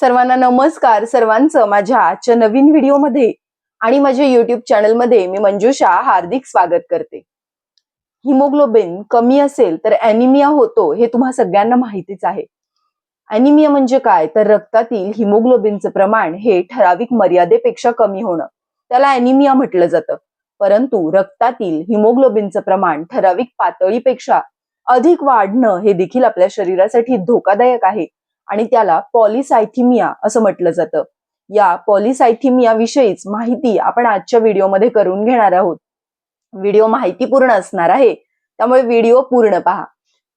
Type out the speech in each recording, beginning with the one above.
सर्वांना नमस्कार. सर्वांचं माझ्या आजच्या नवीन व्हिडिओमध्ये आणि माझ्या युट्यूब चॅनलमध्ये मी मंजुषा हार्दिक स्वागत करते. हिमोग्लोबिन कमी असेल तर ॲनिमिया होतो हे तुम्हा सगळ्यांना माहितीच आहे. ॲनिमिया म्हणजे काय, तर रक्तातील हिमोग्लोबिनचं प्रमाण हे ठराविक मर्यादेपेक्षा कमी होणं, त्याला ॲनिमिया म्हटलं जातं. परंतु रक्तातील हिमोग्लोबिनचं प्रमाण ठराविक पातळीपेक्षा अधिक वाढणं हे देखील आपल्या शरीरासाठी धोकादायक आहे आणि त्याला पॉलिसायथिमिया असं म्हटलं जातं. या पॉलिसायथिमिया विषयीच माहिती आपण आजच्या व्हिडिओमध्ये करून घेणार आहोत. व्हिडिओ माहितीपूर्ण असणार आहे, त्यामुळे व्हिडिओ पूर्ण पहा.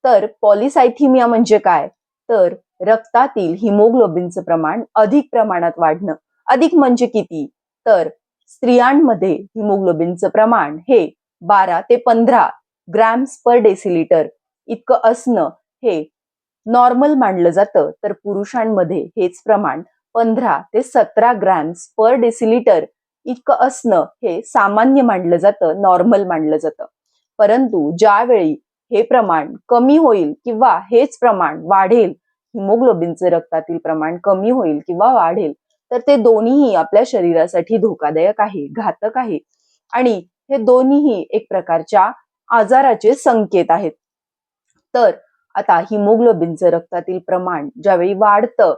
तर पॉलिसायथिमिया म्हणजे काय, तर रक्तातील हिमोग्लोबिनचं प्रमाण अधिक प्रमाणात वाढणं. अधिक म्हणजे किती, तर स्त्रियांमध्ये हिमोग्लोबिनचं प्रमाण हे 12 ते 15 ग्रॅम्स पर डेसिलिटर इतकं असणं हे नॉर्मल मानलं जातं, तर पुरुषांमध्ये हेच प्रमाण 15 ते 17 ग्रॅम्स पर डेसिलिटर इतकं असणं हे सामान्य मानलं जातं, नॉर्मल मानलं जातं. परंतु ज्यावेळी हे प्रमाण कमी होईल किंवा हेच प्रमाण वाढेल, हिमोग्लोबिनचं रक्तातील प्रमाण कमी होईल किंवा वाढेल, तर ते दोन्हीही आपल्या शरीरासाठी धोकादायक आहे, घातक आहे आणि हे दोन्हीही एक प्रकारच्या आजाराचे संकेत आहेत. तर आता हिमोग्लोबिनचं रक्तातील प्रमाण ज्यावेळी वाढतं,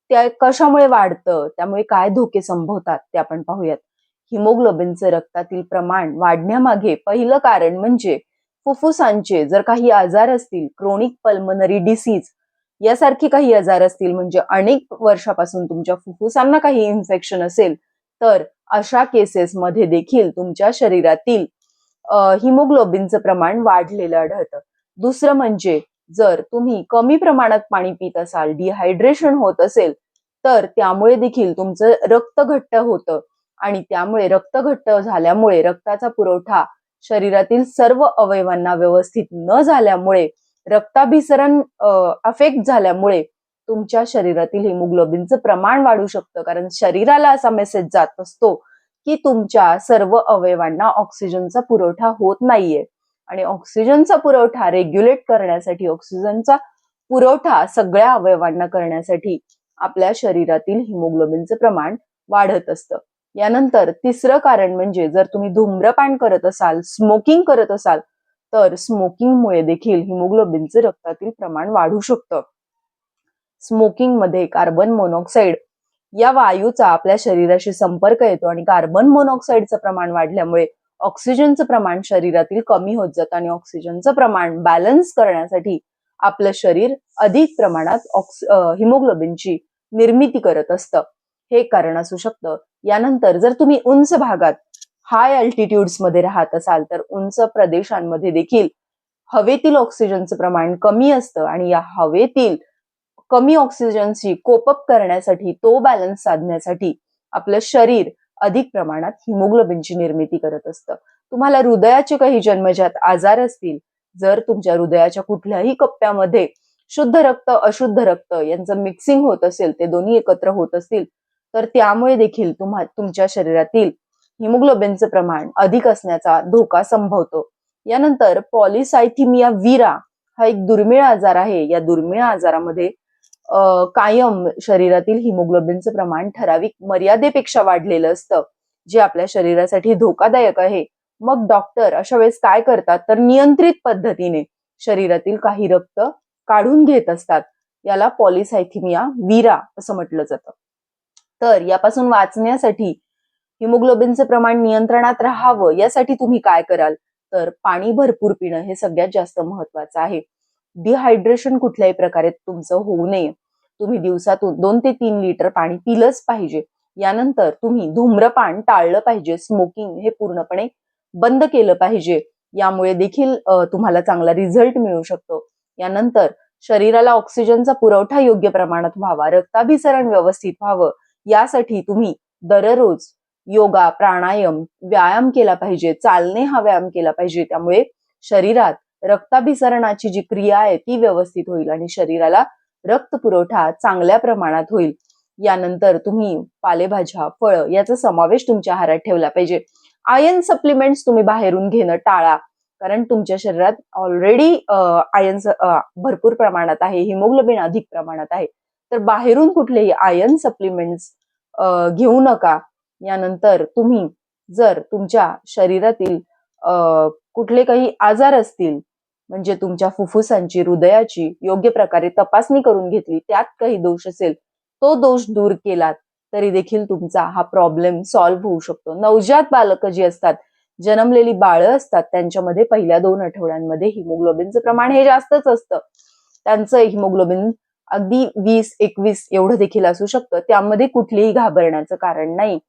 त्या कशामुळे वाढतं, त्यामुळे काय धोके संभवतात ते आपण पाहूयात. हिमोग्लोबिनचं रक्तातील प्रमाण वाढण्यामागे पहिलं कारण म्हणजे फुफ्फुसांचे जर काही आजार असतील, क्रोनिक पल्मनरी डिसीज यासारखे काही आजार असतील, म्हणजे अनेक वर्षापासून तुमच्या फुफ्फुसांना काही इन्फेक्शन असेल, तर अशा केसेसमध्ये देखील तुमच्या शरीरातील हिमोग्लोबिनचं प्रमाण वाढलेलं आढळतं. दुसरं म्हणजे जर तुम्ही कमी प्रमाणात पाणी पित असाल, डिहायड्रेशन होत असेल, तर त्यामुळे देखील तुमचं रक्त घट्ट होतं आणि त्यामुळे रक्त घट्ट झाल्यामुळे रक्ताचा पुरवठा शरीरातील सर्व अवयवांना व्यवस्थित न झाल्यामुळे, रक्ताभिसरण अफेक्ट झाल्यामुळे तुमच्या शरीरातील हिमोग्लोबिनचं प्रमाण वाढू शकतं. कारण शरीराला असा मेसेज जात असतो की तुमच्या सर्व अवयवांना ऑक्सिजनचा पुरवठा होत नाहीये आणि ऑक्सिजनचा पुरवठा रेग्युलेट करण्यासाठी, ऑक्सिजनचा पुरवठा सगळ्या अवयवांना करण्यासाठी आपल्या शरीरातील हिमोग्लोबिनचं प्रमाण वाढत असतं. यानंतर तिसरं कारण म्हणजे जर तुम्ही धूम्रपान करत असाल, स्मोकिंग करत असाल, तर स्मोकिंगमुळे देखील हिमोग्लोबिनचं रक्तातील प्रमाण वाढू शकतं. स्मोकिंग मध्ये कार्बन मोनॉक्साईड या वायूचा आपल्या शरीराशी संपर्क येतो आणि कार्बन मोनॉक्साईडचं प्रमाण वाढल्यामुळे ऑक्सिजनचं प्रमाण शरीरातील कमी होत जातं आणि ऑक्सिजनचं प्रमाण बॅलन्स करण्यासाठी आपलं शरीर अधिक प्रमाणात हिमोग्लोबिनची निर्मिती करत असतं. हे कारण असू शकतं. यानंतर जर तुम्ही उंच भागात, हाय अल्टिट्यूड्स मध्ये राहत असाल, तर उंच प्रदेशांमध्ये देखील हवेतील ऑक्सिजनचं प्रमाण कमी असतं आणि या हवेतील कमी ऑक्सिजनशी कोप अप करण्यासाठी, तो बॅलन्स साधण्यासाठी आपलं शरीर अधिक प्रमाणात हिमोग्लोबिनची निर्मिती करत असतं. तुम्हाला हृदयाचे काही जन्मजात आजार असतील, जर तुमच्या हृदयाच्या कुठल्याही कप्प्यामध्ये शुद्ध रक्त, अशुद्ध रक्त यांचं मिक्सिंग होत असेल, ते दोन्ही एकत्र होत असतील, तर त्यामुळे देखील तुमच्या शरीरातील हिमोग्लोबिनचं प्रमाण अधिक असण्याचा धोका संभवतो. यानंतर पॉलिसायथिमिया विरा हा एक दुर्मिळ आजार आहे. या दुर्मिळ आजारामध्ये कायम शरीरातील हिमोग्लोबिनचं प्रमाण ठराविक मर्यादेपेक्षा वाढलेलं असतं, जे आपल्या शरीरासाठी धोकादायक आहे. मग डॉक्टर अशा वेळेस काय करतात, तर नियंत्रित पद्धतीने शरीरातील काही रक्त काढून घेत असतात. याला पॉलिसायथिमिया विरा असं म्हटलं जातं. तर यापासून वाचण्यासाठी, हिमोग्लोबिनचं प्रमाण नियंत्रणात राहावं यासाठी तुम्ही काय कराल, तर पाणी भरपूर पिणं हे सगळ्यात जास्त महत्वाचं आहे. डिहायड्रेशन कुठल्याही प्रकारे तुमचं होऊ नये. तुम्ही दिवसातून 2 ते 3 लिटर पाणी पिलंच पाहिजे. यानंतर तुम्ही धूम्रपान टाळलं पाहिजे. स्मोकिंग हे पूर्णपणे बंद केलं पाहिजे. यामुळे देखील तुम्हाला चांगला रिझल्ट मिळू शकतो. यानंतर शरीराला ऑक्सिजनचा पुरवठा योग्य प्रमाणात व्हावा, रक्ताभिसरण व्यवस्थित व्हावं, यासाठी तुम्ही दररोज योगा, प्राणायाम, व्यायाम केला पाहिजे. चालणे हा व्यायाम केला पाहिजे. त्यामुळे शरीरात रक्ताभिसरणाची जी क्रिया आहे ती व्यवस्थित होईल आणि शरीराला रक्त पुरवठा चांगल्या प्रमाणात होईल. यानंतर तुम्ही पालेभाज्या, फळं याचा समावेश तुमच्या आहारात ठेवला पाहिजे. आयर्न सप्लिमेंट्स तुम्ही बाहेरून घेणं टाळा, कारण तुमच्या शरीरात ऑलरेडी आयर्न भरपूर प्रमाणात आहे, हिमोग्लोबिन अधिक प्रमाणात आहे, तर बाहेरून कुठलेही आयर्न सप्लिमेंट्स घेऊ नका. यानंतर तुम्ही जर तुमच्या शरीरातील कुठले काही आजार असतील, म्हणजे तुमच्या फुफ्फुसांची, हृदयाची योग्य प्रकारे तपासणी करून घेतली, त्यात काही दोष असेल, तो दोष दूर केलात तरी देखील तुमचा हा प्रॉब्लेम सॉल्व्ह होऊ शकतो. नवजात बालकं जी असतात, जन्मलेली बाळं असतात, त्यांच्यामध्ये पहिल्या 2 आठवड्यांमध्ये हिमोग्लोबिनचं प्रमाण हे जास्तच असतं. त्यांचं हिमोग्लोबिन अगदी 20-21 एवढं देखील असू शकतं. त्यामध्ये कुठलीही घाबरण्याचं कारण नाही.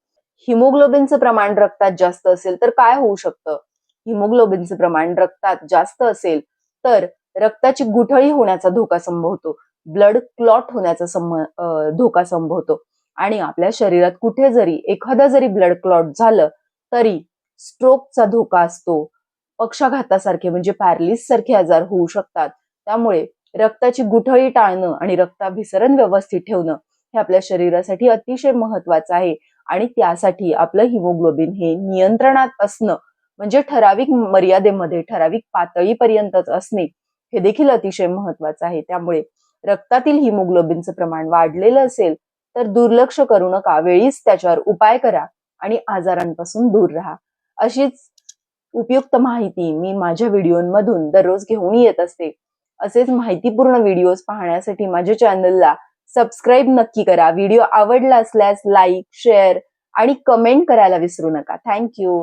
हिमोग्लोबिनचं प्रमाण रक्तात जास्त असेल तर काय होऊ शकतं? हिमोग्लोबिनचं प्रमाण रक्तात जास्त असेल तर रक्ताची गुठळी होण्याचा धोका संभवतो, ब्लड क्लॉट होण्याचा धोका संभवतो आणि आपल्या शरीरात कुठे जरी एखादा जरी ब्लड क्लॉट झालं तरी स्ट्रोकचा धोका असतो. पक्षाघातासारखे म्हणजे पॅरालिसिस सारखे आजार होऊ शकतात. त्यामुळे रक्ताची गुठळी टाळणं आणि रक्ताभिसरण व्यवस्थित ठेवणं हे आपल्या शरीरासाठी अतिशय महत्वाचं आहे आणि त्यासाठी आपलं हिमोग्लोबिन हे नियंत्रणात असणं, म्हणजे ठराविक मर्यादेमध्ये, ठराविक पातळीपर्यंतच असणे हे देखील अतिशय महत्वाचं आहे. त्यामुळे रक्तातील हिमोग्लोबिनचं प्रमाण वाढलेलं असेल तर दुर्लक्ष करू नका, वेळीच त्याच्यावर उपाय करा आणि आजारांपासून दूर राहा. अशीच उपयुक्त माहिती मी माझ्या व्हिडिओमधून दररोज घेऊन येत असते. असेच माहितीपूर्ण व्हिडिओज पाहण्यासाठी माझ्या चॅनलला सबस्क्राईब नक्की करा. व्हिडिओ आवडला असल्यास लाईक, शेअर आणि कमेंट करायला विसरू नका. थँक्यू.